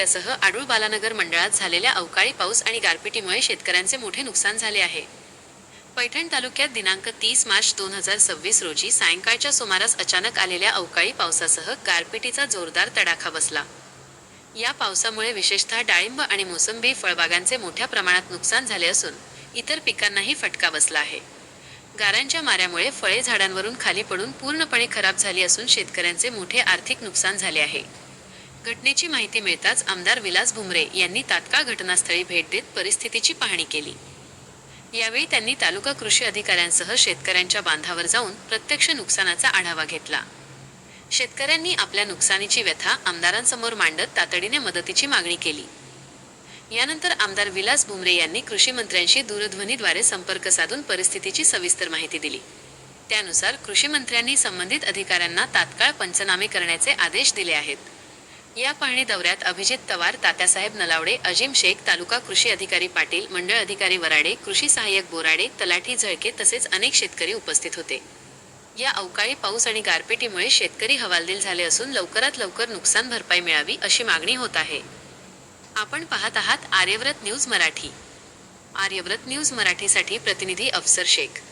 तालुक्यासह आडूळ बालानगर मंडळात झालेल्या अवकाळी पाऊस आणि गारपिटीमुळे शेतकऱ्यांचे मोठे नुकसान झाले आहे। पैठण तालुक्यात दिनांक 30 मार्च 2026 रोजी सायंकाळच्या सुमारास अचानक आलेल्या अवकाळी पावसासह गारपिटीचा जोरदार तडाखा बसला। या पावसामुळे विशेषतः डाळिंब आणि मोसंबी फळबागांचे मोठ्या प्रमाणात नुकसान झाले असून इतर पिकांनाही फटका बसला आहे। गारांच्या माऱ्यामुळे फळे झाडांवरून खाली पडून पूर्णपणे खराब झाली असून शेतकऱ्यांचे मोठे आर्थिक नुकसान झाले आहे। घटनेची माहिती मिळताच आमदार विलास भुमरे यांनी तात्काळ घटनास्थळी भेट देत परिस्थितीची पाहणी केली। यावेळी त्यांनी तालुका कृषी अधिकाऱ्यांसह शेतकऱ्यांच्या बांधावर जाऊन प्रत्यक्ष नुकसानाचा आढावा घेतला। शेतकऱ्यांनी आपल्या नुकसानीची व्यथा आमदारांसमोर मांडत तातडीने मदतीची मागणी केली। यानंतर आमदार विलास भुमरे यांनी कृषी मंत्र्यांशी दूरध्वनीद्वारे संपर्क साधून परिस्थितीची सविस्तर माहिती दिली। त्यानुसार कृषी मंत्र्यांनी संबंधित अधिकाऱ्यांना तात्काळ पंचनामे करण्याचे आदेश दिले आहेत। या पाहणी दौऱ्यात अभिजित तवार, तात्यासाहेब नलावडे, अजिम शेख, तालुका कृषी अधिकारी पाटील, मंडळ अधिकारी वराडे, कृषी सहाय्यक बोराडे, तलाठी झळके तसेच अनेक शेतकरी उपस्थित होते। या अवकाळी पाऊस आणि गारपिटीमुळे शेतकरी हवालदिल झाले असून लवकरात लवकर नुकसान भरपाई मिळावी अशी मागणी होत आहे। आपण पाहत आहात आर्यव्रत न्यूज मराठी। आर्यव्रत न्यूज मराठीसाठी प्रतिनिधी अफसर शेख।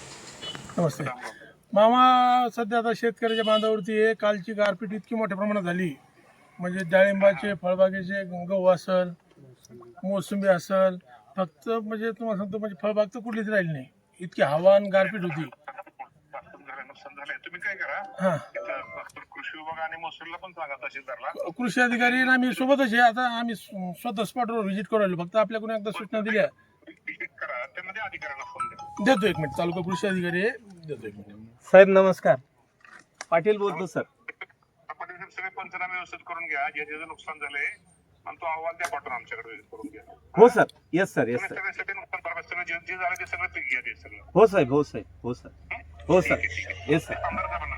नमस्ते मामा, सध्या आता शेतकऱ्याच्या बांधावरती आहे। कालची गारपीट इतकी मोठ्या प्रमाणात झाली, म्हणजे डाळिंबाचे, फळबागेचे, गहू असल, मोसंबी असल, फक्त म्हणजे तुम्हाला सांगतो म्हणजे फळबाग तर कुठलीच राहिली नाही, इतकी हवा आणि गारपीट होती। नुकसान झालंय, तुम्ही काय करा, हा, कृषी विभाग आणि महसूलला पण सांगा तहसीलदारला। कृषी अधिकारी आणि आम्ही सोबतच आहे। आता आम्ही स्वतः स्पॉटवर व्हिजिट करू राहिलो, फक्त आपल्याकडून एकदा सूचना दिल्या विजिट करा, त्यामध्ये अधिकाऱ्यांना फोन द्या। देतो। एक मिनिट, तालुका कृषी अधिकारी आहे, देतो एक मिनिट। साहेब नमस्कार, पाटील बोलतो सर। आपण सगळे पंचनामे व्यवस्थित करून घ्या, जे जे नुकसान झालंय आणि तो अहवाल द्या पाठवून आमच्याकडे विजिट करून घ्या। हो sir, yes sir, yes sir. सगळे नुकसान भरपाई सगळं जे झालं ते सगळं पीक घ्या, ते सगळं। हो साहेब, हो साहेब, हो सर, हो सर, येस सर। आमदार साहेबांना